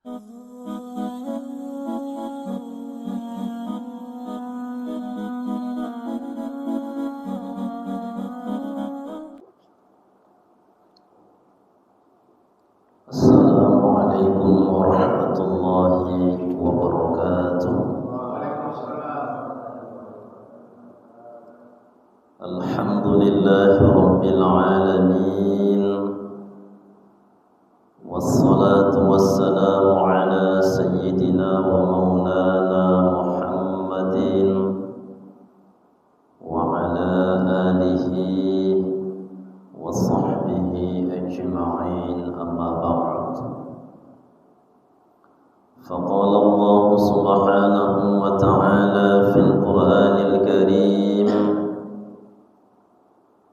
Assalamualaikum warahmatullahi wabarakatuh. Alhamdulillahi rabbil alamin. Wassalatu wassalamu ala sayyidina wa maulana Muhammadin wa ala alihi wa sahbihi ajma'in, amma ba'd. Faqala Allah subhanahu wa ta'ala fil Qur'anil Karim,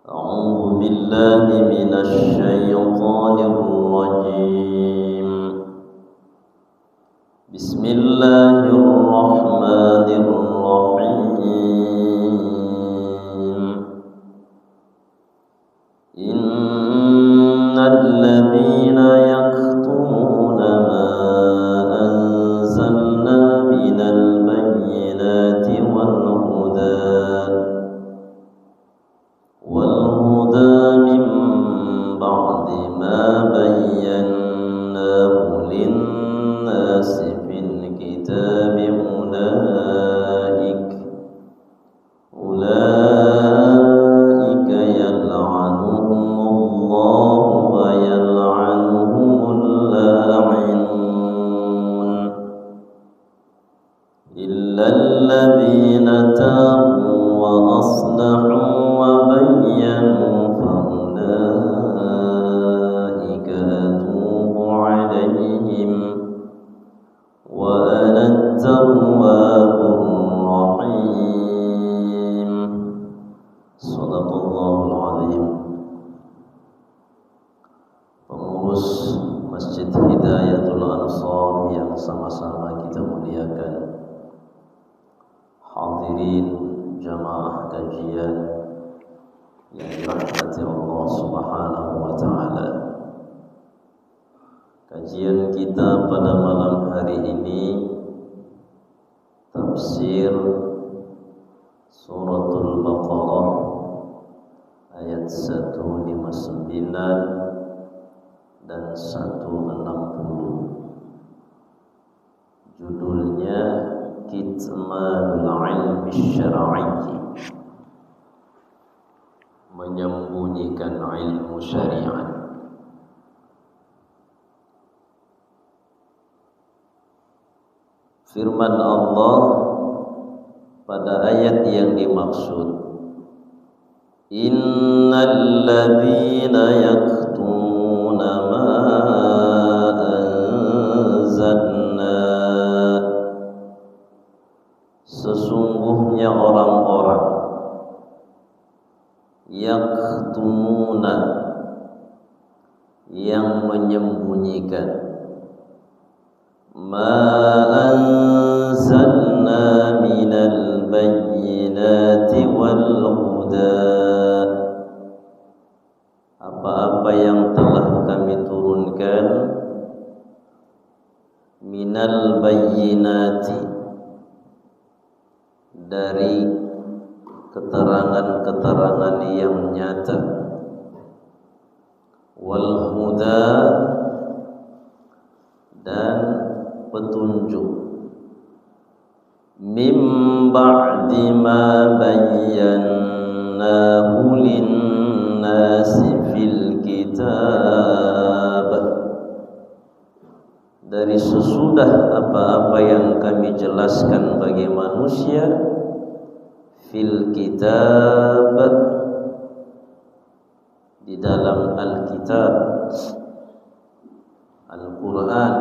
a'udzu billahi minasy syaithanir rajim. Bismillahirrahmanirrahim. Innal ladzina yaktumuna ma anzalna minal bayyinati wal huda min ba'di ma bayyanahu lin-nasi fil kitabi ulaika yal'anuhumullahu wa yal'anuhumul la'inun illal ladzina tabu wa aslahu wa bayyanu fa ulaika atubu 'alaihim wa ana at-tawwabur rahim. Shadaqallahul azim. Pengurus Masjid Hidayatul Ansar yang sama-sama kita muliakan, hadirin jamaah kajian yang dirahmati Allah Subhanahu wa ta'ala. Kajian kita pada malam hari ini tafsir Suratul Baqarah ayat 159 dan 160. Judulnya Kitmanul Ilmi Syar'i, menyembunyikan ilmu syariat. Firman Allah pada ayat yang dimaksud, innal ladzina yaktumuna ma anzalna, sesungguhnya orang-orang yaktumuna, yang menyembunyikan, ma anzalna minal bayyinati wal huda, apa-apa yang telah kami turunkan, minal bayyinati, dari keterangan-keterangan yang nyata, wal huda, dan petunjuk, mim ba'di ma bayyanahu lin-nasi fil kitab, dari sesudah apa-apa yang kami jelaskan bagi manusia, fil kitab, di dalam Alkitab, Al-Quran.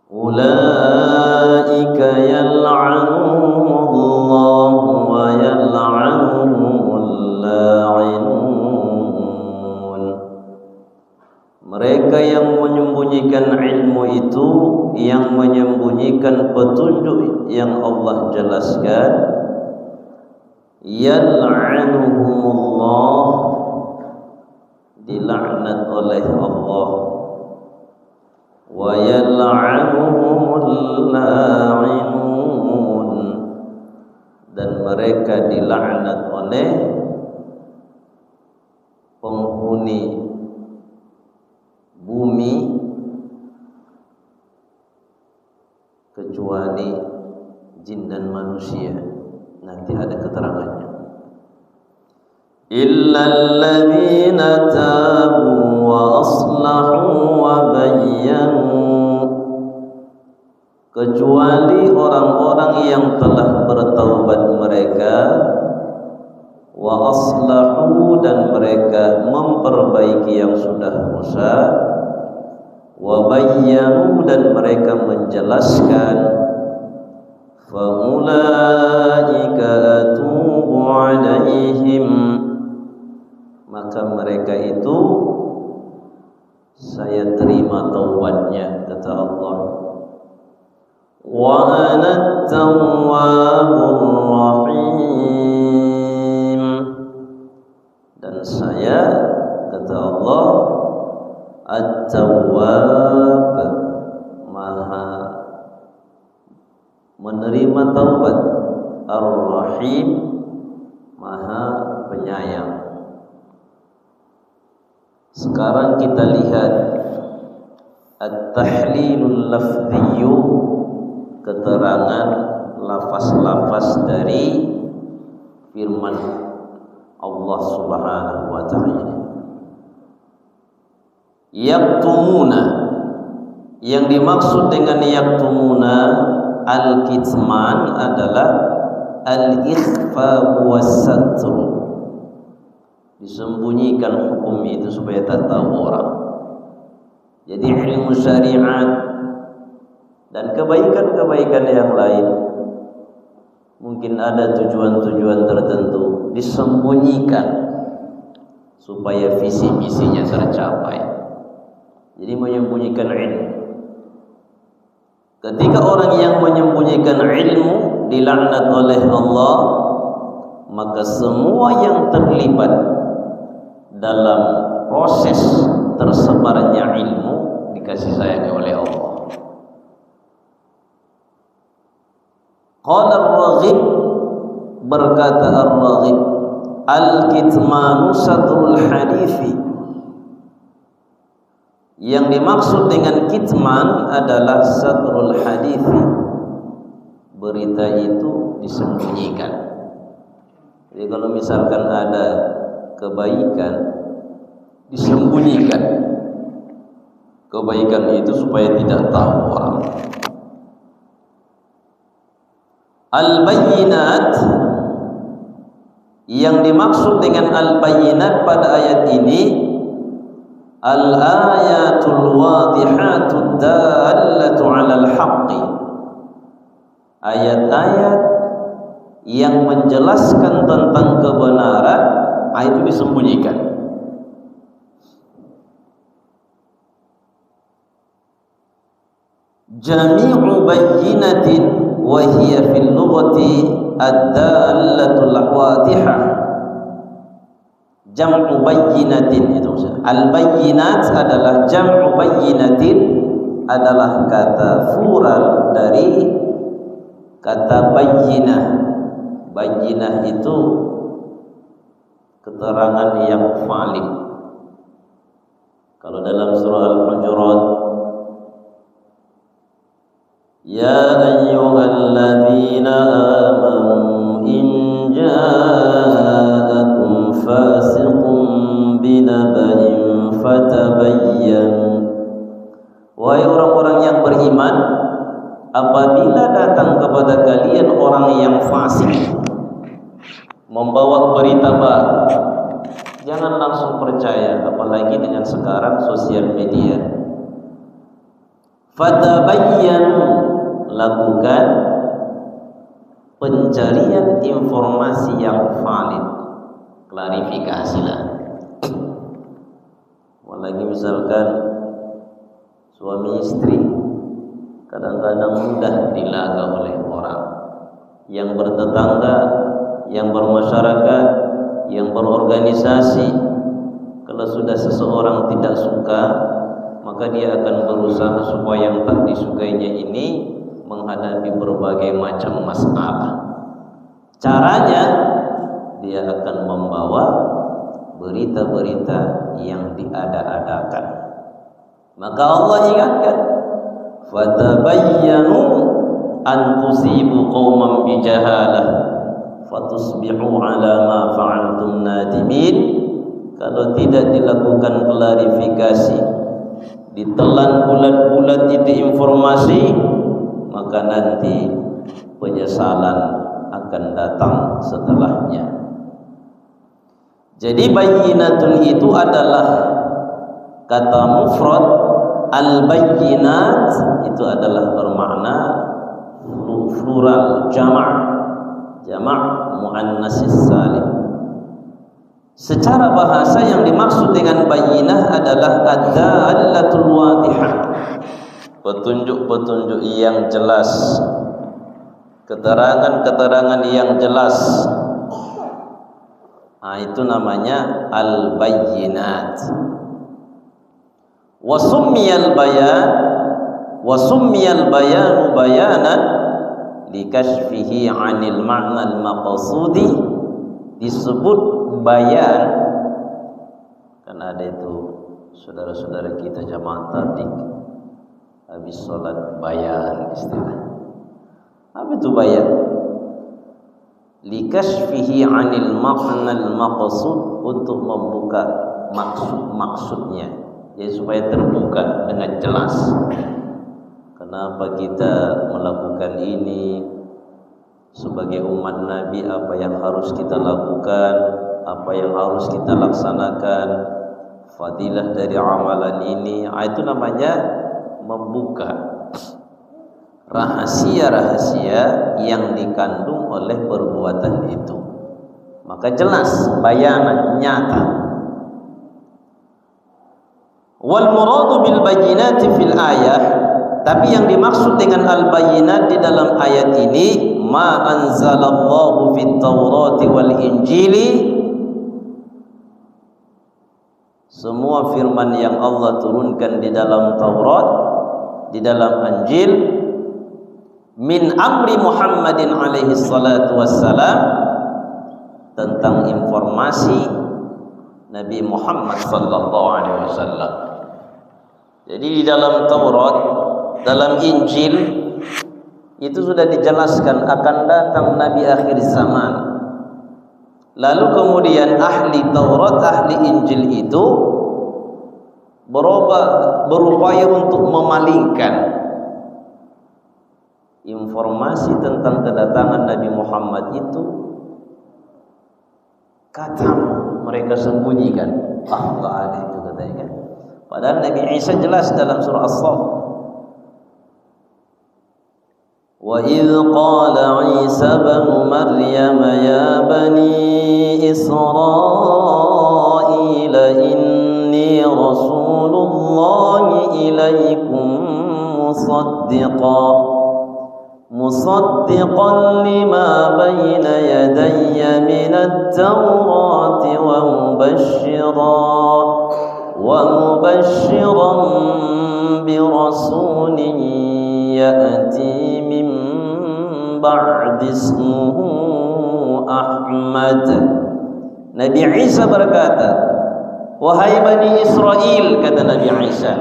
Ulaika yal'anuhumullahu wa yal'anuhumul la'inun. Mereka yang menyembunyikan ilmu itu, yang menyembunyikan petunjuk yang Allah jelaskan, yal'anuhumullah, dilaknat oleh Allah wa yal'anuhumul la'inun, dan mereka dilaknat oleh penghuni bumi kecuali jin dan manusia. Nanti ada keterangannya. Illal ladzina tabu wa aslahu wa bayyanu, kecuali orang-orang yang telah bertaubat mereka, wa aslahu, dan mereka memperbaiki yang sudah rusak, wa bayyanu, dan mereka menjelaskan, fa ulaika atubu alaihim, maka mereka itu saya terima taubatnya, kata Allah. Wa ana tawwabur rahim, dan saya, kata Allah, At-Tawwab, Maha menerima taubat, Ar-Rahim, Maha penyayang. Sekarang kita lihat At-Tahlilul Lafziyyu, keterangan lafaz-lafaz dari firman Allah Subhanahu wa ta'ala. Yaktumuna, yang dimaksud dengan yaktumuna al-kitman adalah al-ikhfa was-satru, disembunyikan hukum itu supaya tak tahu orang. Jadi ilmu syariat dan kebaikan-kebaikan yang lain mungkin ada tujuan-tujuan tertentu disembunyikan supaya visi-misinya tercapai. Jadi menyembunyikan ilmu. Ketika orang yang menyembunyikan ilmu dilaknat oleh Allah, maka semua yang terlibat dalam proses tersebarnya ilmu dikasih sayangi oleh Allah. Qala Ar-Raghib, berkata Ar-Raghib, al-kitmanu sadrul hadithi, yang dimaksud dengan kitman adalah sadrul hadithi, berita itu disembunyikan. Jadi kalau misalkan ada kebaikan disembunyikan, kebaikan itu supaya tidak tahu orang. Al-bayyinat, yang dimaksud dengan al-bayyinat pada ayat ini al-ayatul wadihatud dallatu 'alal haqqi, ayat-ayat yang menjelaskan tentang kebenaran, itu disembunyikan. Jami'u bayyinatin wa hiya fil lughati ad-dallatul wadihah. Jam'u bayyinatin itu al-bayyinat adalah jam'u bayyinatin, adalah kata plural dari kata bayyinah. Bayyinah itu keterangan yang valid. Kalau dalam surah Al-Hujurat, ya ayyuhalladzina amanu in ja'akum fasiqun binaba'in fatabayyanu, wahai orang-orang yang beriman, apabila datang kepada kalian orang yang fasik membawa berita baru, jangan langsung percaya, apalagi dengan sekarang sosial media. Fatabayyanu, lakukan pencarian informasi yang valid, klarifikasilah. Apalagi misalkan suami istri kadang-kadang mudah dilaga oleh orang yang bertetangga, yang bermasyarakat, yang berorganisasi. Kalau sudah seseorang tidak suka, maka maka dia akan berusaha supaya yang tak disukainya ini menghadapi berbagai macam masalah. Caranya dia akan membawa berita-berita yang diada-adakan. Maka Allah ingatkan, fatabayyanu an tusibu qauman bijahalah fatusbihu ala ma fa'altum nadimin. Kalau tidak dilakukan klarifikasi, ditelan bulat-bulat itu informasi, maka nanti penyesalan akan datang setelahnya. Jadi bayyinatun itu adalah kata mufrad, al-bayyinat itu adalah bermakna plural, jamak muannas salim. Secara bahasa yang dimaksud dengan bayyinah adalah ad-dallatul wadihah, petunjuk-petunjuk yang jelas, keterangan-keterangan yang jelas. Itu namanya al-bayyinat. Wa summiyal bayanu bayanan likashfihi 'anil ma'na al-maqsudi. Disebut bayan kan ada itu saudara-saudara kita jamaah tabligh habis sholat bayan istilah. Apa itu bayan? Likashfihi 'anil ma'na al-maqsud, untuk membuka maksudnya, jadi supaya terbuka dengan jelas. Kenapa kita melakukan ini sebagai umat Nabi, apa yang harus kita lakukan, apa yang harus kita laksanakan, fadilah dari amalan ini. Itu namanya membuka rahasia-rahasia yang dikandung oleh perbuatan itu. Maka jelas, bayanan, nyata. Wal muradu bil bayyinati fil ayah, tapi yang dimaksud dengan al-bayyinat di dalam ayat ini, ma anzalallahu fit Taurati wal Injili, semua firman yang Allah turunkan di dalam Taurat, di dalam Injil, min amri Muhammadin alaihi salatu wassalam, tentang informasi Nabi Muhammad sallallahu alaihi wasallam. Jadi di dalam Taurat, dalam Injil itu sudah dijelaskan akan datang Nabi akhir zaman. Lalu kemudian ahli Taurat, ahli Injil itu berupaya untuk memalingkan informasi tentang kedatangan Nabi Muhammad itu. Kata mereka sembunyikan, enggak ada itu katanya kan. Padahal Nabi Isa jelas dalam surah As-Saff, wa idh qala Isa ibn Maryam ya bani Israil inni rasulullah ilaikum musaddiqan lima bayna yadayya minat tawrati wa mubashiran bi rasulin ya'ti min ba'di ismuhu Ahmad. Nabi Isa berkata, wahai Bani Israel, kata Nabi Isa,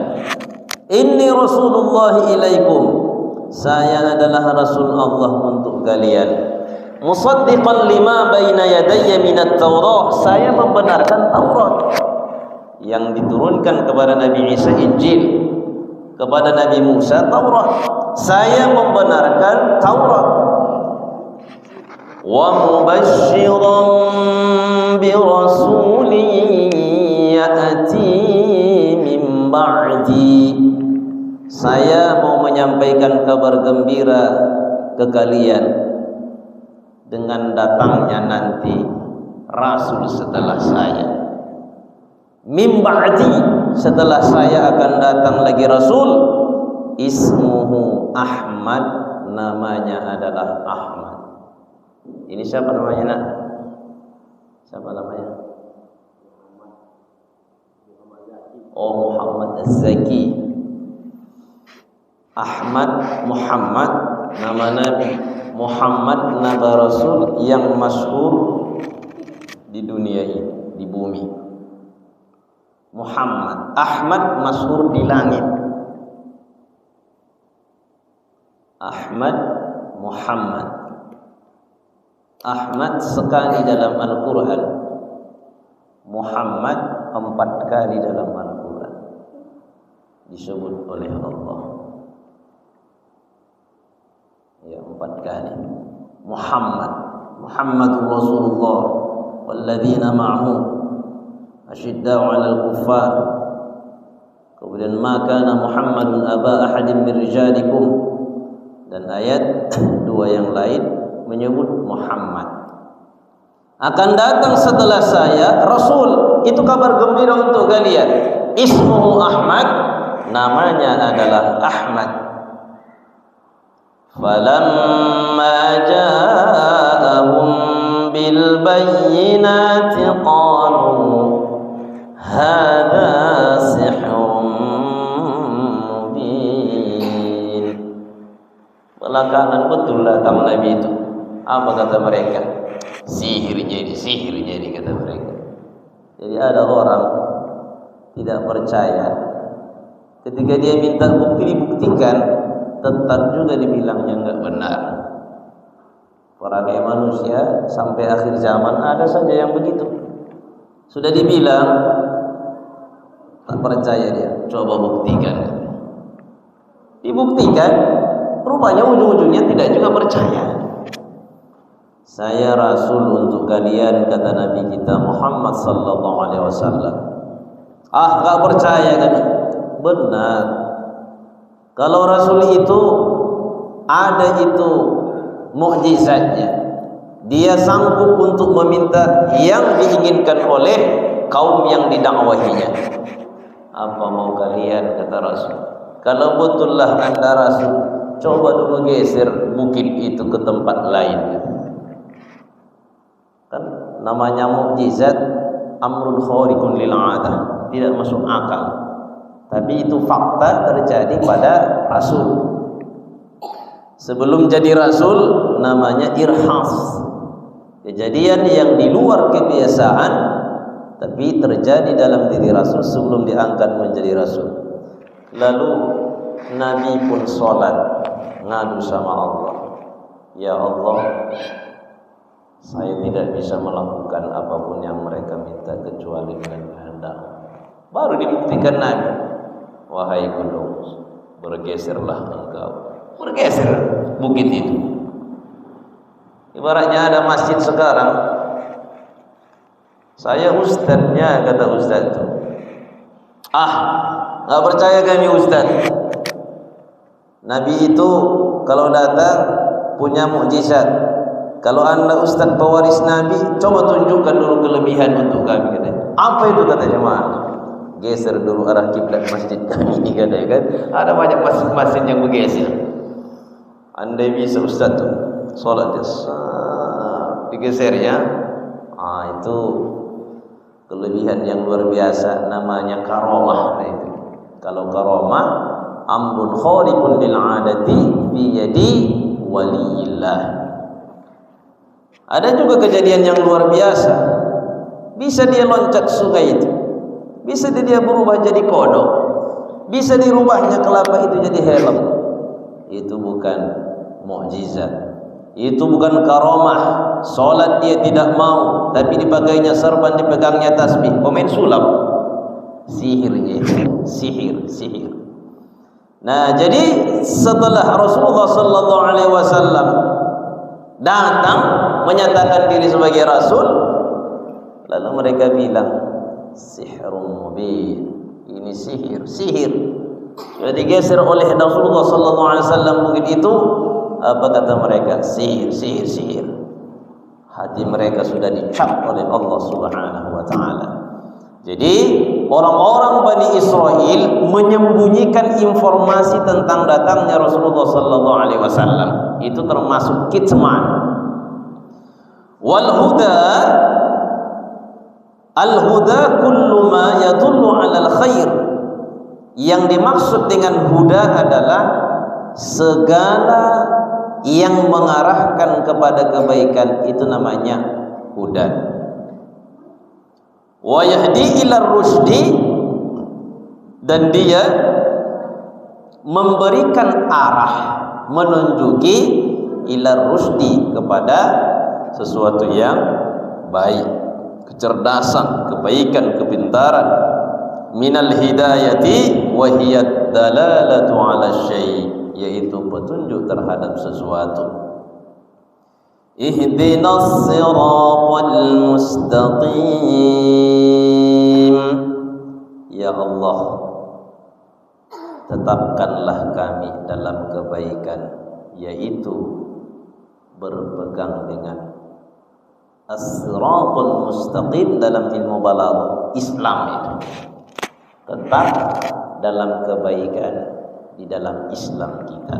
inni Rasulullah ilaikum, saya adalah Rasul Allah untuk kalian. Musaddiqan lima baina yadayya minat Taurat, saya membenarkan Taurat yang diturunkan kepada Nabi Isa, Injil. Kepada Nabi Musa, Taurat. Saya membenarkan Taurat. Wa mubashiran bi rasulin ya'ti min ba'di, saya mau menyampaikan kabar gembira ke kalian dengan datangnya nanti Rasul setelah saya. Min ba'di, setelah saya akan datang lagi Rasul. Ismuhu Ahmad, namanya adalah Ahmad. Ini siapa namanya nak? Siapa namanya? Oh, Muhammad Az-Zaki. Ahmad, Muhammad, nama Nabi. Muhammad nama Rasul yang masyhur di dunia ini, di bumi. Muhammad, Ahmad masyhur di langit. Ahmad, Muhammad. Ahmad sekali dalam Al-Quran, Muhammad 4 kali dalam Al-Quran disebut oleh Allah. Ya, 4 kali. Muhammad, Muhammadur Rasulullah walladzina ma'ahu asyidda'u 'alal kuffar. Kemudian maka Muhammadun aba ahadin min rijalikum, dan ayat 2 yang lain menyebut Muhammad. Akan datang setelah saya Rasul, itu kabar gembira untuk kalian. Ismuhu Ahmad, namanya adalah Ahmad. Falamma ja'ahum bil bayyinati qalu hadza sihrun mubin. Belakangan betul datang Nabi itu. Apa kata mereka? Sihir jadi kata mereka. Jadi ada orang tidak percaya, ketika dia minta bukti dibuktikan, tetap juga dibilangnya enggak benar. Perangai manusia sampai akhir zaman ada saja yang begitu. Sudah dibilang tak percaya dia, coba buktikan. Dibuktikan, rupanya ujung-ujungnya tidak juga percaya. Saya Rasul untuk kalian, kata Nabi kita Muhammad sallallahu alaihi wasallam. Ah, enggak percaya kan? Benar. Kalau Rasul itu ada itu mukjizatnya, dia sanggup untuk meminta yang diinginkan oleh kaum yang didakwahinya. Apa mau kalian, kata Rasul? Kalau betullah Anda Rasul, coba dulu geser bukit itu ke tempat lain. Kan namanya mukjizat amrun khariqun lil 'adah, tidak masuk akal. Tapi itu fakta terjadi pada Rasul. Sebelum jadi Rasul namanya irhas, kejadian yang di luar kebiasaan tapi terjadi dalam diri Rasul sebelum diangkat menjadi Rasul. Lalu Nabi pun sholat ngadu sama Allah, ya Allah, saya tidak bisa melakukan apapun yang mereka minta kecuali dengan kehendak. Baru dibuktikan Nabi, wahai gunung, bergeserlah engkau. Bergeser bukit itu. Ibaratnya ada masjid sekarang, saya ustadznya, kata ustadz itu, nggak percaya kami ustadz. Nabi itu kalau datang punya mukjizat. Kalau anda ustaz pewaris Nabi, coba tunjukkan dulu kelebihan untuk kami, katanya. Apa itu, kata jemaah? Geser dulu arah kiblat masjid kami ini, katanya kan. Ada banyak masjid yang bergeser. Andai bisa ustaz tuh sholat digeser ya. Itu kelebihan yang luar biasa, namanya karomah. Nah, itu kalau karomah amrun khariqun lil 'adati fi yadi waliyillah. Ada juga kejadian yang luar biasa. Bisa dia loncat sungai itu, bisa dia berubah jadi kodok, bisa dirubahnya kelapa itu jadi helm. Itu bukan mukjizat, itu bukan karomah. Solat dia tidak mau, tapi dipakainya serban, dipegangnya tasbih. Pemain sulap, sihirnya itu, sihir. Nah, jadi setelah Rasulullah sallallahu alaihi wasallam datang menyatakan diri sebagai Rasul, lalu mereka bilang sihrun mubin, ini sihir. Sudah digeser oleh Rasulullah sallallahu alaihi wasallam begitu itu, apa kata mereka? Sihir. Hati mereka sudah dicap oleh Allah Subhanahu wa taala. Jadi orang-orang Bani Israel menyembunyikan informasi tentang datangnya Rasulullah sallallahu alaihi wasallam. Itu termasuk kitman. Wal huda, al-huda kullu ma yadullu 'alal khair. Yang dimaksud dengan huda adalah segala yang mengarahkan kepada kebaikan itu namanya hudan. Wa yahdi ila rusdi, dan dia memberikan arah, menunjuki ila rusdi, kepada sesuatu yang baik, kecerdasan, kebaikan, kepintaran. Minal hidayati wa hiya dalalatu ala syai', yaitu petunjuk terhadap sesuatu. Ihdinas siratal mustaqim. Ya Allah, tetapkanlah kami dalam kebaikan, yaitu berpegang dengan as-siratal mustaqim. Dalam ilmu balaghah Islam itu tetap dalam kebaikan di dalam Islam kita.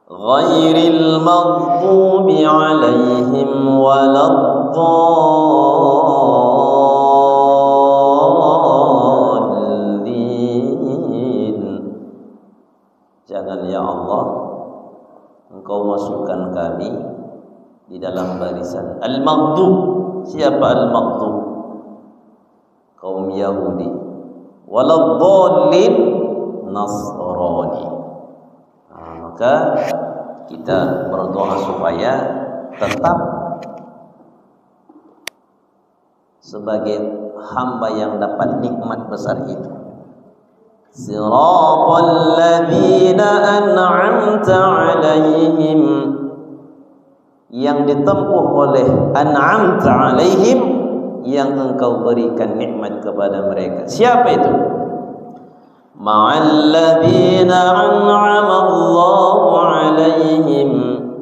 Ghairil maghdubi alaihim waladdallin. Jangan ya Allah Engkau masukkan kami di dalam barisan al-maghdub. Siapa al-maghdub? Kaum Yahudi. Waladdallin, Nasrani. Maka kita berdoa supaya tetap sebagai hamba yang dapat nikmat besar itu. Siratal ladzina an'amta 'alaihim, yang ditempuh oleh an'amta 'alaihim, yang Engkau berikan nikmat kepada mereka. Siapa itu? Ma'al ladzina an'ama Allahu 'alaihim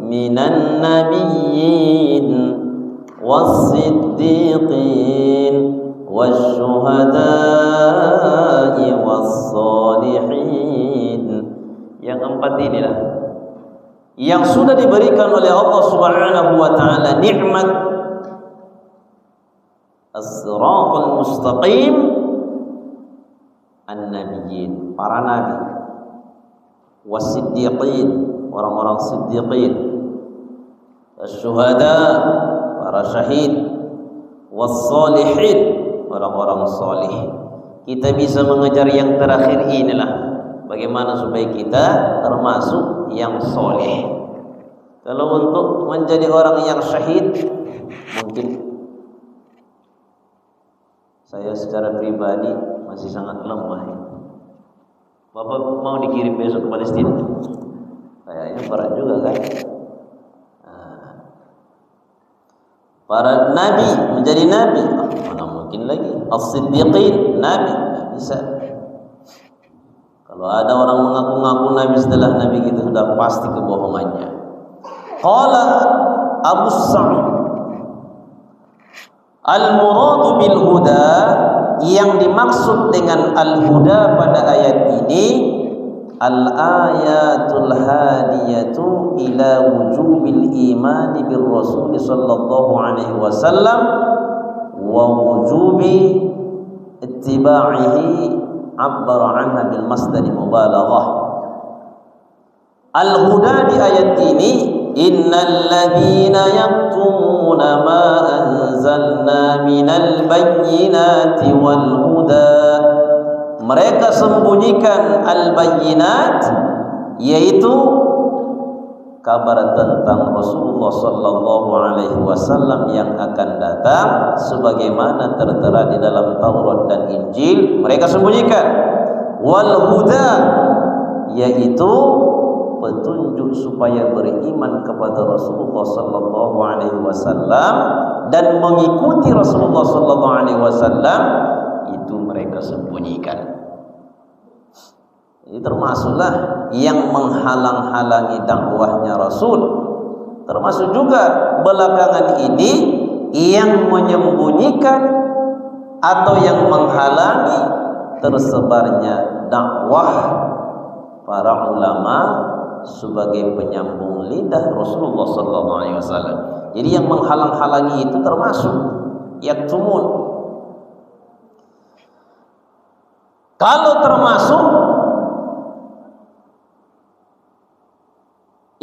minan nabiyyin was-siddiqin wasyuhada'i was-salihin. Yang empat inilah yang sudah diberikan oleh Allah Subhanahu wa taala nikmat as-siratal mustaqim, an-nabiyyin, para nabi, was-siddiqin, orang-orang siddiqin, asy-syuhada, para syahid, was-salihin, orang-orang salih. Kita bisa mengejar yang terakhir inilah, bagaimana supaya kita termasuk yang salih. Kalau untuk menjadi orang yang syahid, mungkin saya secara pribadi masih sangat lemah. Bapak mau dikirim besok ke Palestina? Kayaknya berat juga kan? Para nabi menjadi nabi, mana mungkin lagi. As-siddiqin, nabi, tidak bisa. Kalau ada orang mengaku-ngaku nabi setelah nabi, itu sudah pasti kebohongannya. Qala Abu Sa'ud, al-muradu bil huda, yang dimaksud dengan al-huda pada ayat ini al-ayatul hadiyatu ila wujubil imani bir rasul sallallahu alaihi wasallam wa wujubi ittiba'ihi, abbara anha bil masdari mubalaghah. Al-huda di ayat ini, innal ladzina yaktumuna ma anzalna minal bayyinati wal huda, mereka sembunyikan al-bayyinat, yaitu kabar tentang Rasulullah sallallahu alaihi wasallam yang akan datang sebagaimana tertera di dalam Taurat dan Injil, mereka sembunyikan. Wal huda, yaitu petunjuk supaya beriman kepada Rasulullah sallallahu alaihi wasallam dan mengikuti Rasulullah sallallahu alaihi wasallam, itu mereka sembunyikan. Ini termasuklah yang menghalang-halangi dakwahnya Rasul. Termasuk juga belakangan ini yang menyembunyikan atau yang menghalangi tersebarnya dakwah para ulama sebagai penyambung lidah Rasulullah sallallahu alaihi wasallam. Jadi yang menghalang-halangi itu termasuk yaktumun. Kalau termasuk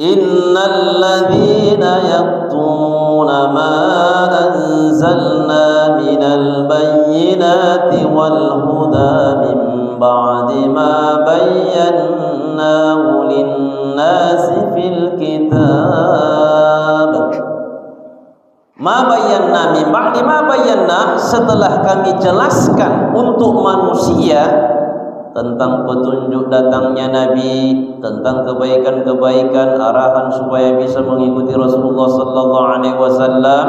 innal ladzina yaktumuna ma anzalna minal bayyinati wal huda min ba'di ma bayyanahu lin-nasi fil kitab. Ma bayyana min ba'di ma bayyana, setelah kami jelaskan untuk manusia tentang petunjuk datangnya Nabi, tentang kebaikan-kebaikan, arahan supaya bisa mengikuti Rasulullah sallallahu alaihi wasallam.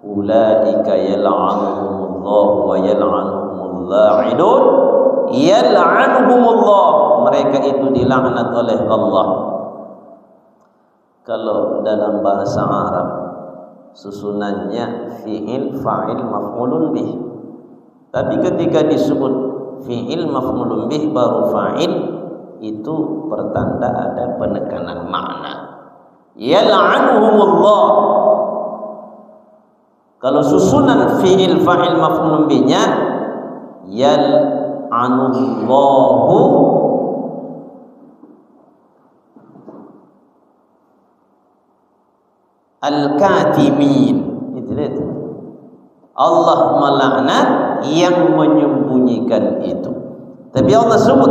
Ulaika yal'anuhumullah wa yal'anuhumul la'inun. Yal'anuhumullah, mereka itu dilaknat oleh Allah. Kalau dalam bahasa Arab susunannya fi'il, fa'il, maf'ulun bih. Tapi ketika disebut fi'il, maf'ulun bih baru fa'il, itu pertanda ada penekanan makna. Yal'anuhumullah. Kalau susunan fi'il, fa'il, maf'ulun bihnya yal'anullahu al-katimin, itu dia. Allah melaknat yang menyembunyikan itu. Tapi Allah sebut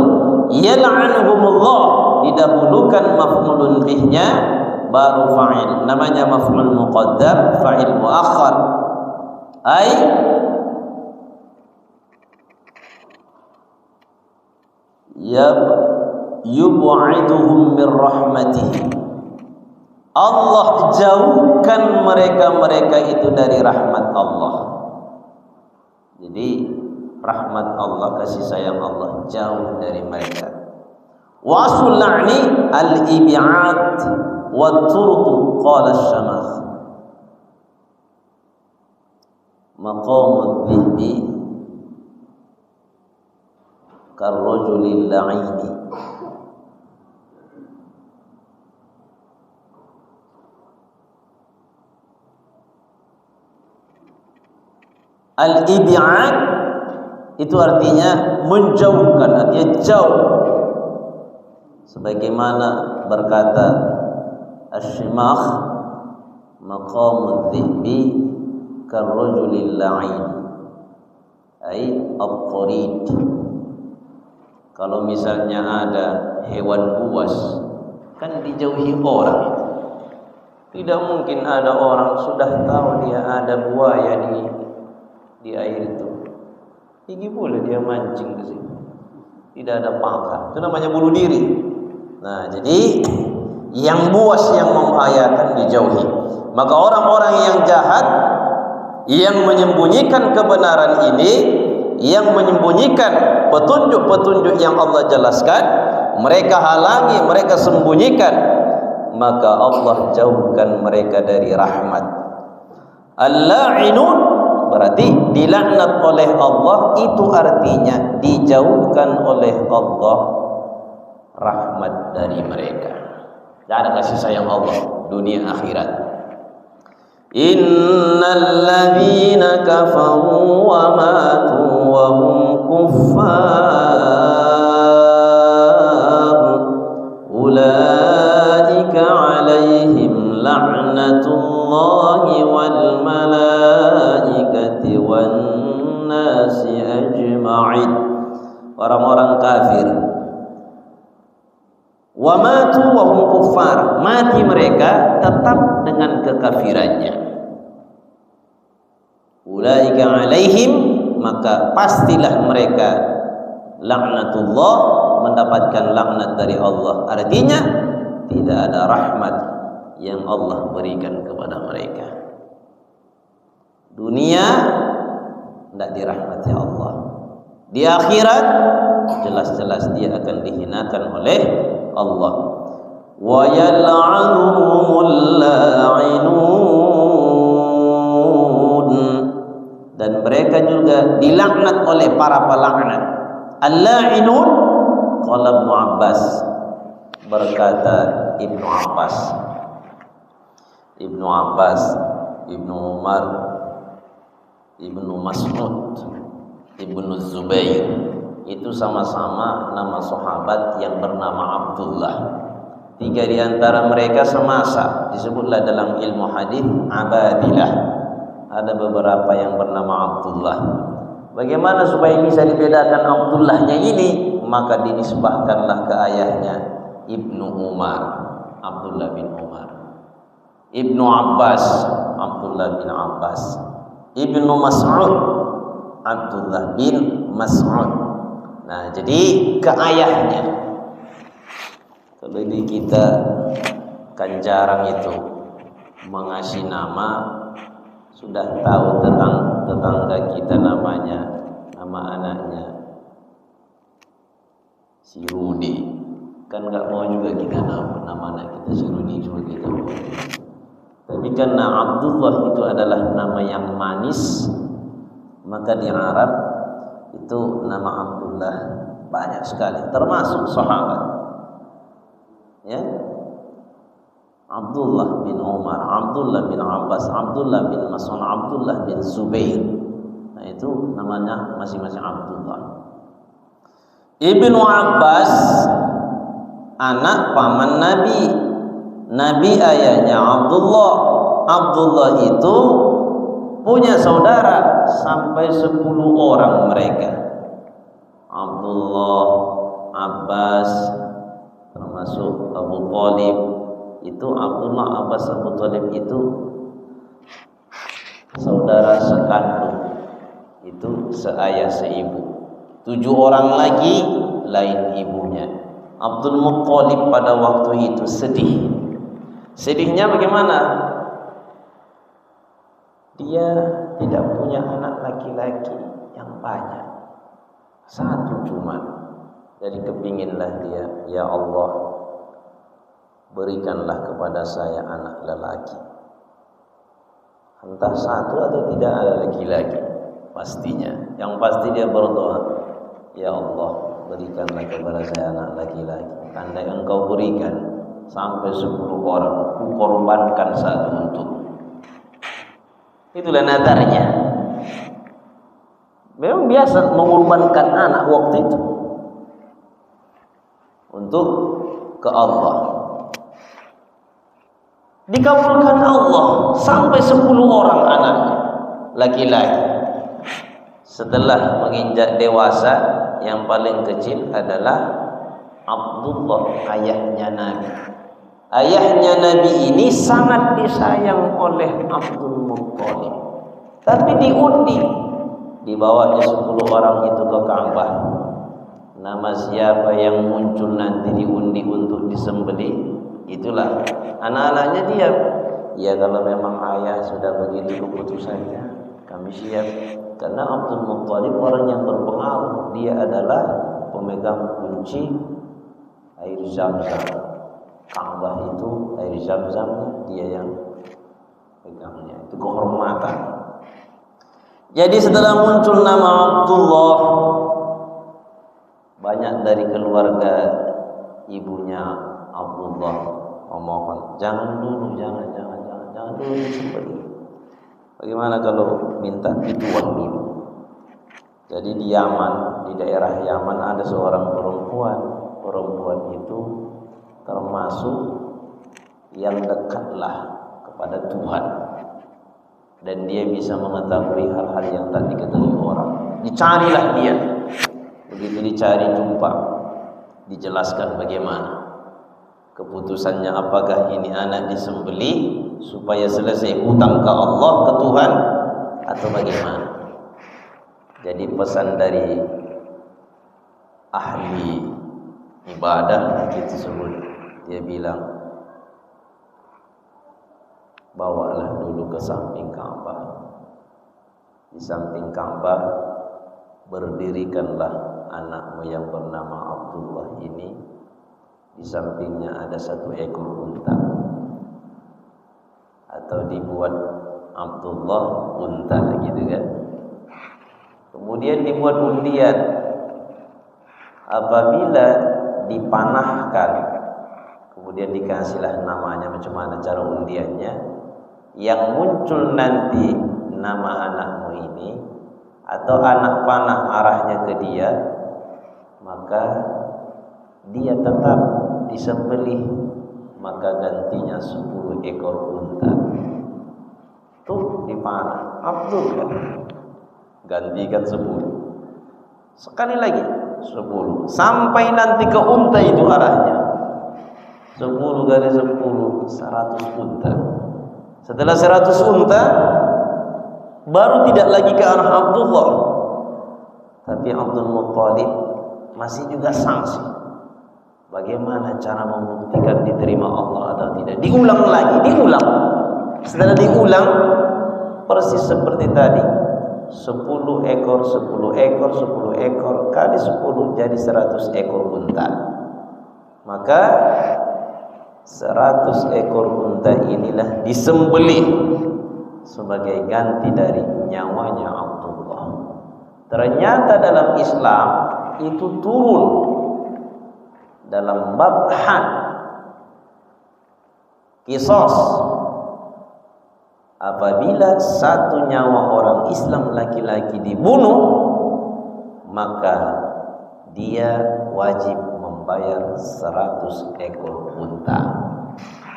yal'anuhumullah, didahulukan maf'ulun bihnya baru fa'il, namanya maf'ul muqaddam, fa'il muakhar, ay yub'iduhum min rahmatihi. Allah jauhkan mereka itu dari rahmat Allah. Jadi rahmat Allah, kasih sayang Allah jauh dari mereka. Wa asul la'ni al-ib'ad wa turdu, qala asy-Syamakh. Maqamud dhihbi karrajulil la'ini. Al-ib'ad itu artinya menjauhkan, artinya jauh. Sebagaimana berkata Asy-Syamakh, maqamud dhihbi karrajulil la'in, ay at-tarid. Kalau misalnya ada hewan buas, kan dijauhi orang. Tidak mungkin ada orang sudah tahu dia ada buaya di air itu, pergi boleh dia mancing ke situ, tidak ada pangkat, itu namanya bunuh diri. Nah, jadi yang buas, yang membahayakan dijauhi. Maka orang-orang yang jahat, yang menyembunyikan kebenaran ini, yang menyembunyikan petunjuk-petunjuk yang Allah jelaskan, mereka halangi, mereka sembunyikan, maka Allah jauhkan mereka dari rahmat. Al-la'inun berarti dilaknat oleh Allah, itu artinya dijauhkan oleh Allah rahmat dari mereka. Tidak ada kasih sayang Allah dunia akhirat. Innal ladzina kafaru wa matu wa hum kuffar ulaika alaihim la'natullahi wal malaikati wan nasi ajma'in. Orang-orang kafir, wa matu wa hum kuffar, mati mereka tetap dengan kekafirannya. Ulaika alaihim, maka pastilah mereka laknatullah, mendapatkan laknat dari Allah. Artinya tidak ada rahmat yang Allah berikan kepada mereka. Dunia tidak dirahmati Allah, di akhirat jelas-jelas dia akan dihinakan oleh Allah. Wa yal'anuhumul la'inun, dan mereka juga dilaknat oleh para pelaknat. Al-la'inun, qala Ibnu Abbas, berkata Ibnu Abbas, Ibnu Abbas, Ibnu Umar, Ibnu Mas'ud, Ibnu Zubair, itu sama-sama nama sahabat yang bernama Abdullah. Tiga di antara mereka semasa, disebutlah dalam ilmu hadis abadilah. Ada beberapa yang bernama Abdullah. Bagaimana supaya bisa dibedakan Abdullahnya ini? Maka dinisbahkanlah ke ayahnya Ibnu Umar, Abdullah bin Umar. Ibnu Abbas, Abdullah bin Abbas. Ibnu Mas'ud, Abdullah bin Mas'ud. Nah, jadi ke ayahnya. Kalau di kita kan jarang itu mengasih nama, sudah tahu tentang tetangga kita namanya, nama anaknya si Rudi, kan nggak mau juga kita nama anak kita si Rudi juga kita mau. Tapi karena Abdullah itu adalah nama yang manis, maka di Arab itu nama Abdullah banyak sekali, termasuk sahabat. Ya, Abdullah bin Umar, Abdullah bin Abbas, Abdullah bin Mas'ud, Abdullah bin Zubair. Nah, itu namanya masing-masing Abdullah. Ibnu Abbas anak paman Nabi. Nabi ayahnya Abdullah. Abdullah itu punya saudara sampai 10 orang mereka. Abdullah, Abbas, termasuk Abu Thalib. Itu Abdullah, Abbas, Abu Thalib itu saudara sekandung, itu seayah seibu. 7 orang lagi lain ibunya. Abdul Muttalib pada waktu itu sedih. Sedihnya bagaimana? Dia tidak punya anak laki-laki yang banyak, satu cuma. Jadi kepinginlah dia, ya Allah, berikanlah kepada saya anak lelaki. Entah satu atau tidak ada laki-laki, pastinya. Yang pasti dia berdoa, ya Allah, berikanlah kepada saya anak laki-laki. Andai engkau berikan sampai 10 orang, ku korbankan satu untuk. Itulah nadarnya. Memang biasa mengorbankan anak waktu itu untuk ke Allah. Dikabulkan Allah sampai 10 orang anaknya laki-laki. Setelah menginjak dewasa, yang paling kecil adalah Abdullah, ayahnya Nabi. Ayahnya Nabi ini sangat disayang oleh Abdul Muttalib. Tapi diundi, dibawanya 10 orang itu ke Ka'bah. Nama siapa yang muncul nanti diundi untuk disembelih, itulah anak-anaknya dia. Ya, kalau memang ayah sudah begitu keputusannya, kami siap. Karena Abdul Muttalib orang yang berpengaruh. Dia adalah pemegang kunci air Zam-Zam. Ka'bah itu air Zam-Zam dia yang pegangnya. Itu kehormatan. Jadi setelah muncul nama Abdullah, banyak dari keluarga ibunya Abdullah memohon, jangan dulu disembelih. Bagaimana kalau minta dituan dulu? Jadi di Yaman, di daerah Yaman ada seorang perempuan. Perempuan itu termasuk yang dekatlah kepada Tuhan, dan dia bisa mengetahui hal-hal yang tak diketahui orang. Dicarilah dia. Begitu dicari jumpa, dijelaskan bagaimana keputusannya, apakah ini anak disembelih supaya selesai hutang ke Allah, ke Tuhan, atau bagaimana. Jadi pesan dari ahli ibadah kita sebut, dia bilang, bawalah dulu ke samping Ka'bah. Di samping Ka'bah berdirikanlah anakmu yang bernama Abdullah ini. Di sampingnya ada 1 ekor unta, atau dibuat Abdullah unta gitu kan. Kemudian dibuat undian. Apabila dipanahkan, kemudian dikasihlah namanya, macam mana cara undiannya, yang muncul nanti nama anakmu ini, atau anak panah arahnya ke dia, maka dia tetap disembelih maka gantinya 10 ekor unta. Tuh di mana? Abdullah gantikan 10. Sekali lagi 10. Sampai nanti ke unta itu arahnya. 10 kali 10 100 unta. Setelah 100 unta baru tidak lagi ke arah Abdullah, tapi Abdul Muttalib masih juga sanksi. Bagaimana cara membuktikan diterima Allah atau tidak? Diulang lagi, diulang. Setelah diulang persis seperti tadi, 10 ekor, 10 ekor, 10 ekor kali 10 jadi 100 ekor unta. Maka 100 ekor unta inilah disembelih sebagai ganti dari nyawanya Abdullah. Ternyata dalam Islam itu turun dalam bab had, qisas. Apabila satu nyawa orang Islam laki-laki dibunuh, maka dia wajib membayar 100 ekor unta.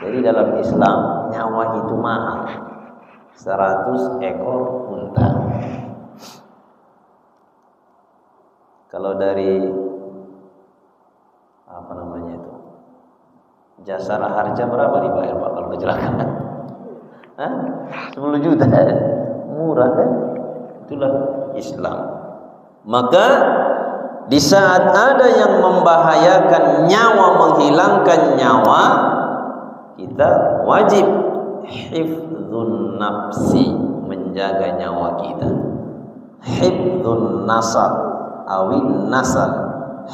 Jadi dalam Islam nyawa itu mahal. 100 ekor unta. Kalau dari apa namanya itu, Jasara Harja berapa dibayar Pak kalau kecelakaan? 10 juta. Murah kan? Itulah Islam. Maka di saat ada yang membahayakan nyawa, menghilangkan nyawa, kita wajib hifdzun nafsi, menjaga nyawa kita. Hifdzun nasab awin nasab,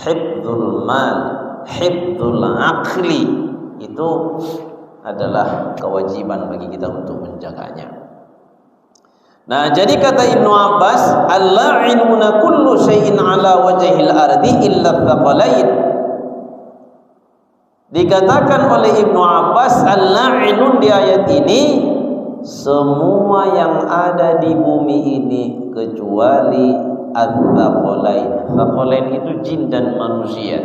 hifdzul mal, hifdzul aqli, itu adalah kewajiban bagi kita untuk menjaganya. Nah, jadi kata Ibnu Abbas, al-la'inuna kullu syai'in ala wajhil ardi illa thaqalain. Dikatakan oleh Ibnu Abbas, al-la'inun di ayat ini semua yang ada di bumi ini kecuali al-thaqalain. Thaqalain itu jin dan manusia.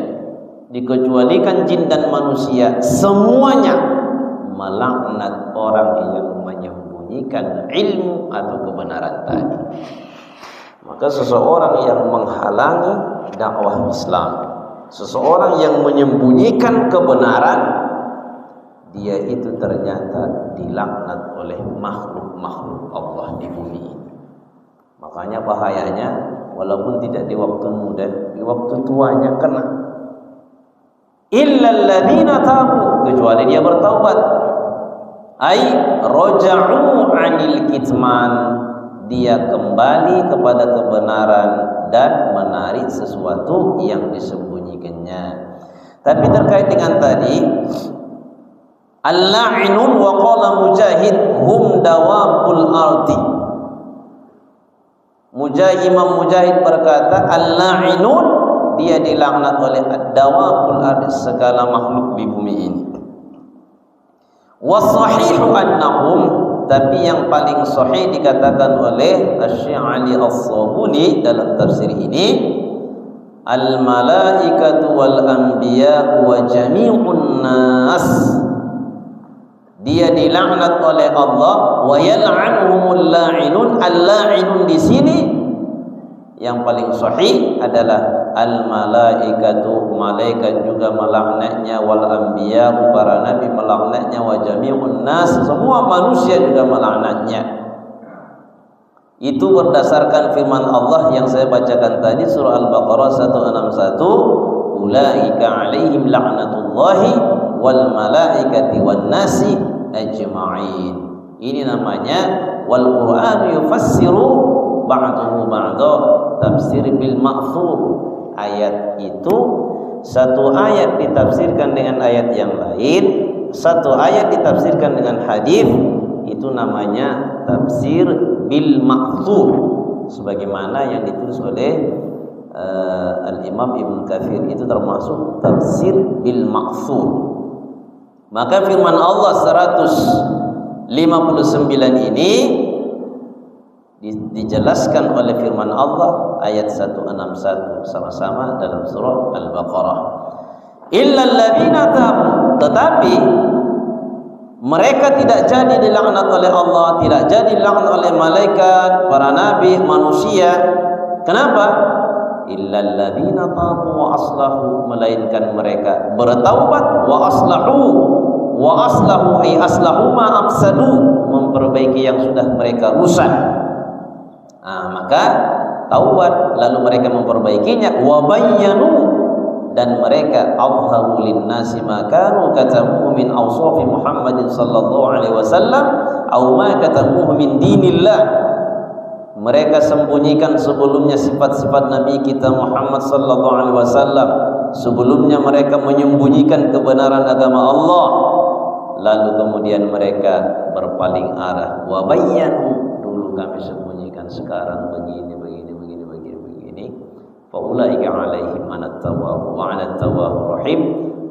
Dikecualikan jin dan manusia, semuanya melaknat orang yang menyembunyikan ilmu atau kebenaran tadi. Maka seseorang yang menghalangi dakwah Islam, seseorang yang menyembunyikan kebenaran, dia itu ternyata dilaknat oleh makhluk-makhluk Allah di bumi ini. Makanya bahayanya, walaupun tidak di waktu muda, di waktu tuanya kena. Illal ladzina tabu, kecuali dia bertaubat. Ai raja'u 'anil kitman, dia kembali kepada kebenaran dan menarik sesuatu yang disembunyikannya. Tapi terkait dengan tadi, al-la'inun wa qala Mujahid hum dawabul ardi. Imam Mujahid berkata, al-la'inun, dia dilaknat oleh ad-dawabul ardi, segala makhluk di bumi ini. Wasahihu annahum, tapi yang paling sahih dikatakan oleh Asy-Syaikh Ali As-Sabuni dalam tafsir ini, al-malaikatu wal anbiya wa jami'un nas, dia dilaknat oleh Allah. Wa yal'anuhumul la'inun, al-la'inun di sini yang paling sahih adalah al-malaikatu, malaikat juga melaknatnya, wal anbiya, para nabi melaknatnya, wa jami'un nas, semua manusia juga melaknatnya. Itu berdasarkan firman Allah yang saya bacakan tadi, surah Al-Baqarah 161, ulaika alaihim la'natullahi wal malaikati wan nasi ajma'in. Ini namanya wal Qur'an yufassiru ba'dahu ba'da, tafsir bil ma'thur. Ayat itu satu ayat ditafsirkan dengan ayat yang lain, satu ayat ditafsirkan dengan hadis, itu namanya tafsir bil ma'thur, sebagaimana yang ditulis oleh Al-Imam Ibn Katsir, itu termasuk tafsir bil ma'thur. Maka firman Allah 159 ini dijelaskan oleh firman Allah ayat 161 sama-sama dalam surah Al-Baqarah. Illal ladzina tabu, tetapi mereka tidak jadi dilaknat oleh Allah, tidak jadi dilaknat oleh malaikat, para nabi, manusia. Kenapa? Illal ladzina tabu wa aslahu, melainkan mereka bertaubat, wa aslahu ay aslahu ma afsadu, memperbaiki yang sudah mereka rusak. Maka taubat lalu mereka memperbaikinya, wa bayyanu, dan mereka adharu linnasi ma kanu katamuhu min awsafi Muhammadin sallallahu alaihi wasallam aw ma katamuhu min dinillah. Mereka sembunyikan sebelumnya sifat-sifat Nabi kita Muhammad sallallahu alaihi wasallam. Sebelumnya mereka menyembunyikan kebenaran agama Allah. Lalu kemudian mereka berpaling arah. Wa bayyanu, dulu kami sembunyikan, sekarang begini. Faulaika alaihim manat-tawwab wa 'alat-tawwab rahim,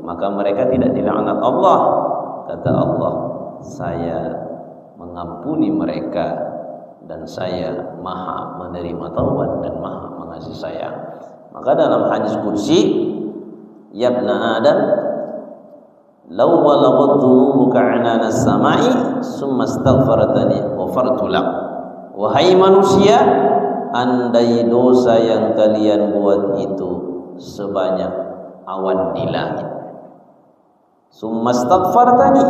maka mereka tidak dilaknat Allah. Kata Allah, saya mengampuni mereka dan saya maha menerima taubat dan maha mengasihi sayang. Maka dalam hadis qudsi, ya ibna adam law balaghat dhunubuka 'anana as-sama'i summa astaghfartani ghafartu lak. Wahai manusia, andai dosa yang kalian buat itu sebanyak awan di langit, summa astaghfartani,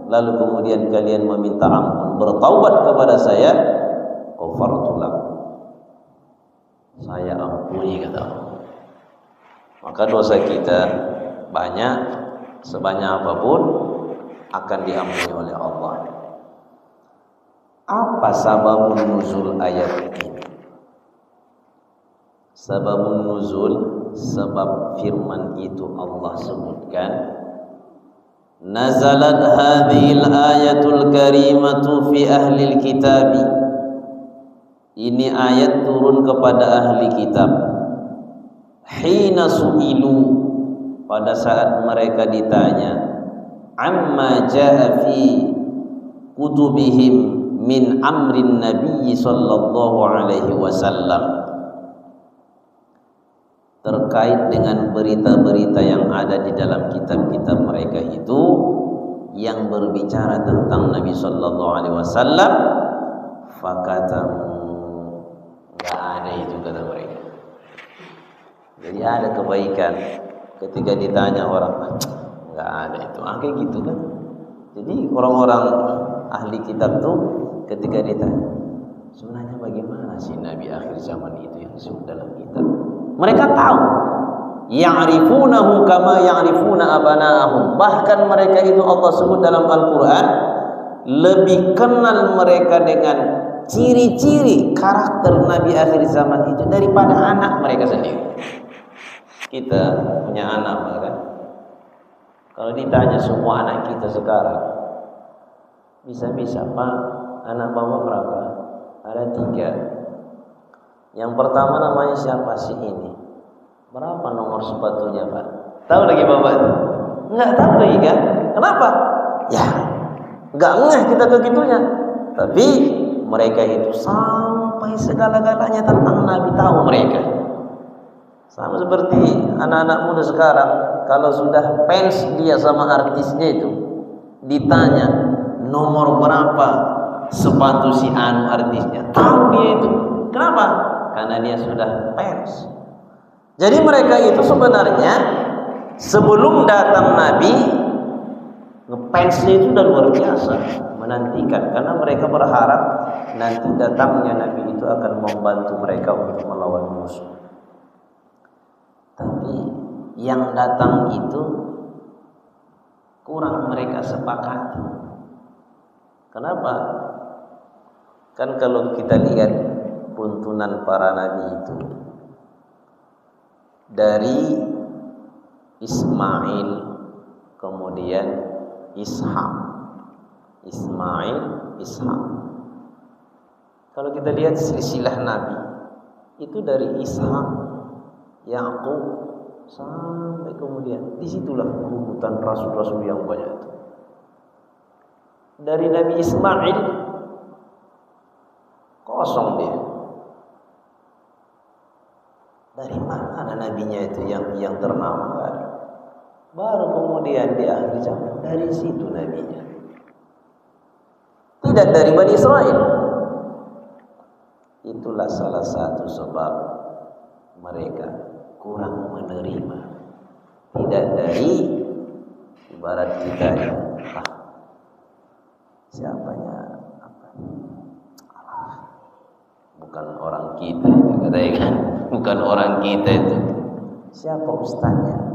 lalu kemudian kalian meminta ampun, bertaubat kepada saya, ghafartu lak, saya ampuni, kata Allah. Maka dosa kita banyak, sebanyak apapun akan diampuni oleh Allah. Apa sababun nuzul ayat ini? Sababun nuzul, sebab firman itu Allah sebutkan, nazalat hadhil ayatul karimatu fi ahlil kitabi, ini ayat turun kepada ahli kitab, hina su'ilu, pada saat mereka ditanya, amma ja'a fi kutubihim min amrin nabiyyi sallallahu alaihi wasallam, terkait dengan berita-berita yang ada di dalam kitab-kitab mereka itu yang berbicara tentang Nabi sallallahu alaihi wasallam. Fakatamu, enggak ada itu, kata mereka. Jadi ada kebaikan ketika ditanya orang, enggak ada itu, kayak gitu kan. Jadi orang-orang ahli kitab tuh ketika ditanya, sebenarnya bagaimana sih Nabi akhir zaman itu yang disebut dalam kitab, mereka tahu, ya'rifunahu kama ya'rifuna abana'ahum, bahkan mereka itu Allah sebut dalam Al-Quran lebih kenal mereka dengan ciri-ciri karakter Nabi akhir zaman itu daripada anak mereka sendiri. Kita punya anak, kan? Kalau ditanya semua anak kita sekarang, bisa-bisa, Pak, anak Bapak berapa? Ada 3. Yang pertama namanya siapa sih ini? Berapa nomor sepatunya, Pak? Tahu lagi Bapak itu? Enggak tahu lagi kan? Kenapa? Ya, enggak ngeh kita begitunya. Tapi mereka itu sampai segala-galanya tentang Nabi tahu mereka. Sama seperti anak-anak muda sekarang, kalau sudah fans dia sama artisnya itu, ditanya nomor berapa sepatu si anu artisnya, tahu dia itu. Kenapa? Karena dia sudah fans. Jadi mereka itu sebenarnya sebelum datang Nabi, ngefansnya itu sudah luar biasa, menantikan, karena mereka berharap nanti datangnya Nabi itu akan membantu mereka untuk melawan musuh. Tapi yang datang itu kurang mereka sepakati. Kenapa? Kan kalau kita lihat tuntunan para nabi itu dari Ismail, kemudian Ishak, Ismail, Ishak. Kalau kita lihat silsilah nabi itu dari Ishak, Yakub sampai kemudian, disitulah urutan rasul-rasul yang banyak itu. Dari Nabi Ismail kosong dia. Dari mana ada nabinya itu yang ternama? Ada. Baru kemudian di akhir zaman dari situ nabinya. Tidak dari Bani Israel. Itulah salah satu sebab mereka kurang menerima. Tidak dari ibarat kita ya. Siapanya apa? Bukan orang kita itu katanya kan. Bukan orang kita itu. Siapa ustaznya?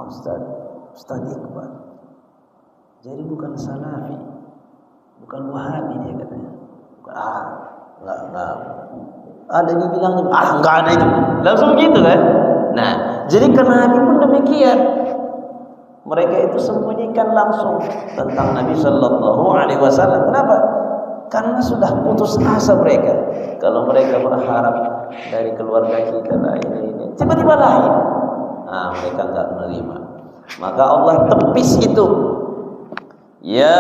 Ustaz Iqbal. Jadi bukan Salafi, bukan Wahabi dia katanya. Enggak. Ada dibilangnya, enggak ada itu. Langsung gitu kan? Nah, jadi karena Nabi pun demikian. Mereka itu sembunyikan langsung tentang Nabi Sallallahu Alaihi Wasallam. Kenapa? Karena sudah putus asa mereka. Kalau mereka berharap dari keluarga kita lah ini, tiba-tiba lain. Nah, mereka enggak menerima. Maka Allah tepis itu. Ya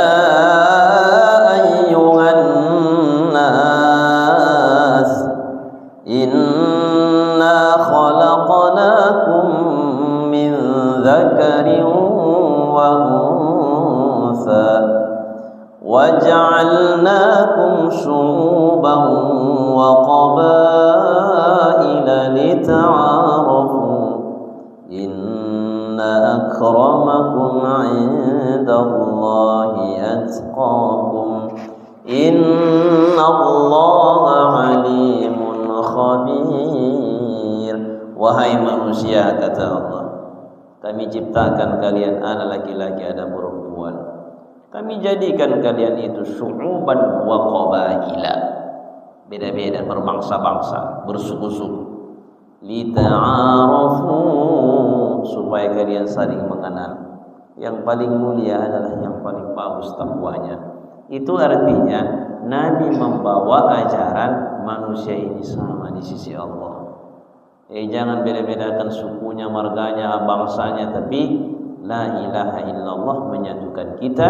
ayyuhan nas, inna khalaqnakum min dzakarin wa untha waja'alnakum syu'uban wa qabaila lita'arafu inna akramakum 'indallahi atqakum innallaha 'alimun khabir. Wahai manusia, kata Allah, kami ciptakan kalian ada laki-laki ada perempuan. Kami jadikan kalian itu syu'uban wa qabaila, beda-beda, berbangsa-bangsa, bersuku-suku. Lita'arafu, supaya kalian saling mengenal. Yang paling mulia adalah yang paling bagus takwanya. Itu artinya Nabi membawa ajaran manusia ini sama di sisi Allah. Jangan beda-bedakan sukunya, marganya, bangsanya, tapi la ilaha illallah menyatukan kita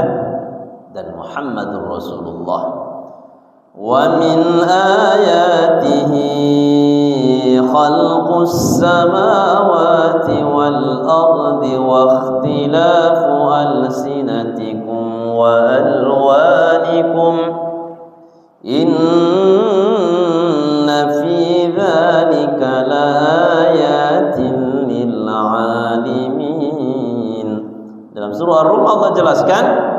dan Muhammadur Rasulullah. Wa min ayatihi khalqus samawati wal ardi wa ikhtilafu alsinatikum wa alwanikum inna fi dzalika laayatin lil alamin. Dalam surah Ar-Rum Allah jelaskan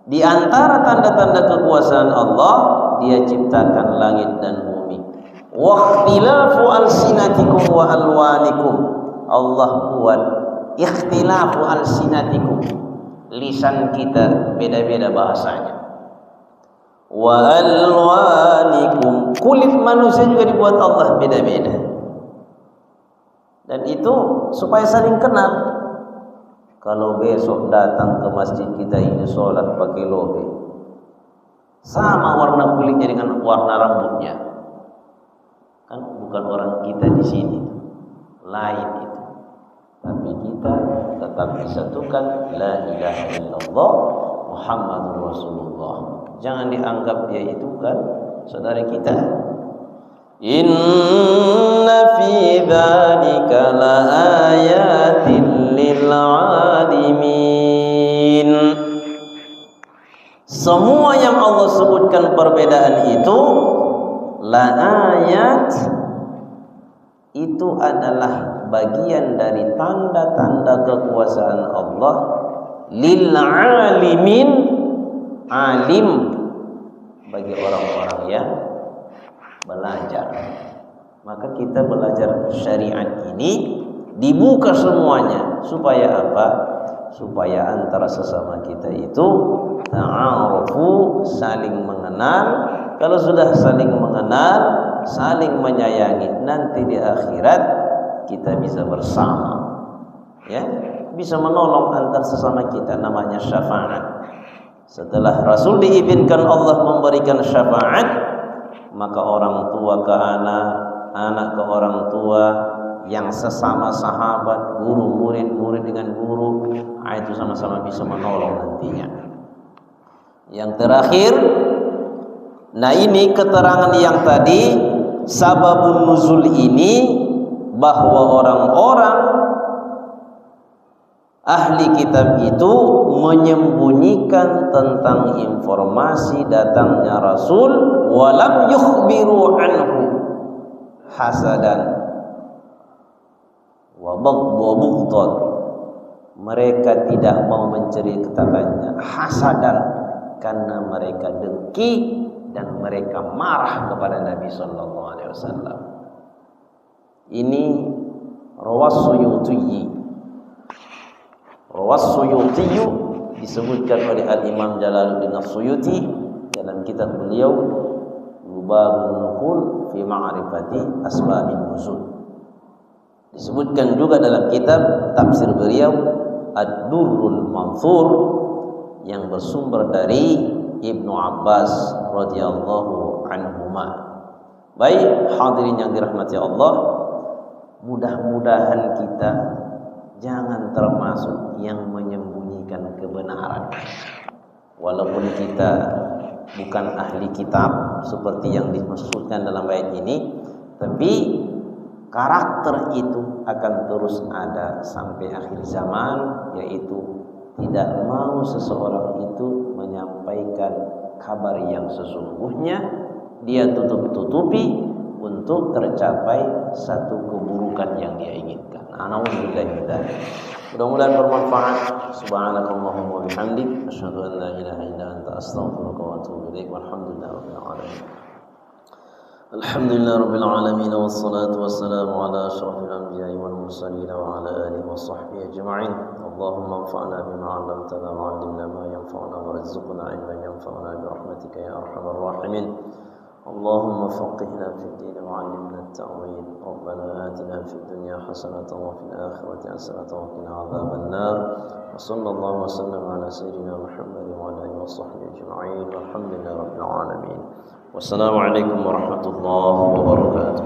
di antara tanda-tanda kekuasaan Allah, Dia ciptakan langit dan bumi. Wa ikhtilafu alsinatikum wa alwanikum. Allah buat ikhtilafu alsinatikum. Lisan kita beda-beda bahasanya. Wa alwanikum. Kulit manusia juga dibuat Allah beda-beda. Dan itu supaya saling kenal. Kalau besok datang ke masjid kita ini sholat pakai lobe, sama warna kulitnya dengan warna rambutnya, kan bukan orang kita di sini, lain itu. Tapi kita tetap disatukan, la ilaha illallah Muhammadur Rasulullah. Jangan dianggap dia itu kan saudara kita. Inna fi dzalika laayatin lil alimin. Semua yang Allah sebutkan perbedaan itu, la ayat, itu adalah bagian dari tanda-tanda kekuasaan Allah lil alimin, alim bagi orang-orang yang belajar. Maka kita belajar syariat ini dibuka semuanya supaya apa? Supaya antara sesama kita itu ta'arufu, saling mengenal. Kalau sudah saling mengenal, saling menyayangi, nanti di akhirat kita bisa bersama, ya, bisa menolong antar sesama kita, namanya syafaat. Setelah Rasul diizinkan Allah memberikan syafaat, maka orang tua ke anak, anak ke orang tua, yang sesama sahabat, guru murid, murid dengan guru, itu sama-sama bisa menolong nantinya. Yang terakhir, nah ini keterangan yang tadi, sababun nuzul ini, bahwa orang-orang ahli kitab itu menyembunyikan tentang informasi datangnya Rasul, walam yukhbiru anhu hasadan wa bughdan. Mereka tidak mau menceritakannya hasadan, karena mereka dengki dan mereka marah kepada Nabi sallallahu alaihi wasallam. Ini Rawas Suyuti. Rawas Suyuti disebutkan oleh Al-Imam Jalaluddin As-Suyuti dalam kitab beliau Lubabun Nuqul fi Ma'rifati Asbabin Nuzul. Disebutkan juga dalam kitab tafsir beliau Ad-Durrul Mansur yang bersumber dari Ibnu Abbas radhiyallahu anhuma. Baik hadirin yang dirahmati Allah, mudah-mudahan kita jangan termasuk yang menyembunyikan kebenaran. Walaupun kita bukan ahli kitab seperti yang dimaksudkan dalam ayat ini, tapi karakter itu akan terus ada sampai akhir zaman, yaitu tidak mau seseorang itu menyampaikan kabar yang sesungguhnya, dia tutup-tutupi untuk tercapai satu keburukan yang dia inginkan. Alhamdulillah kita. Mudah-mudahan bermanfaat. Subhanakallahumma wa bihamdik, asyhadu an la ilaha illa anta, astaghfiruka wa atubu ilaik. Walhamdulillahirabbil alamin. Alhamdulillahirabbil alamin, wassalatu wassalamu ala asyrafil anbiya'i wal mursalin wa ala alihi wa sahbihi ajma'in. Allahumma anfa'na bima 'allamtana wa 'allimna ma yanfa'una warzuqna 'ilman yanfa'una bi rahmatika ya arhamar rahimin. اللهم فقهنا في الدين وعلمنا التأويل. ربنا آتنا في الدنيا حسنة وفي الآخرة حسنة وقنا عذاب النار. وصلى الله وسلم على سيدنا محمد وعلى آله وصحبه أجمعين والحمد لله رب العالمين. والسلام عليكم ورحمة الله وبركاته.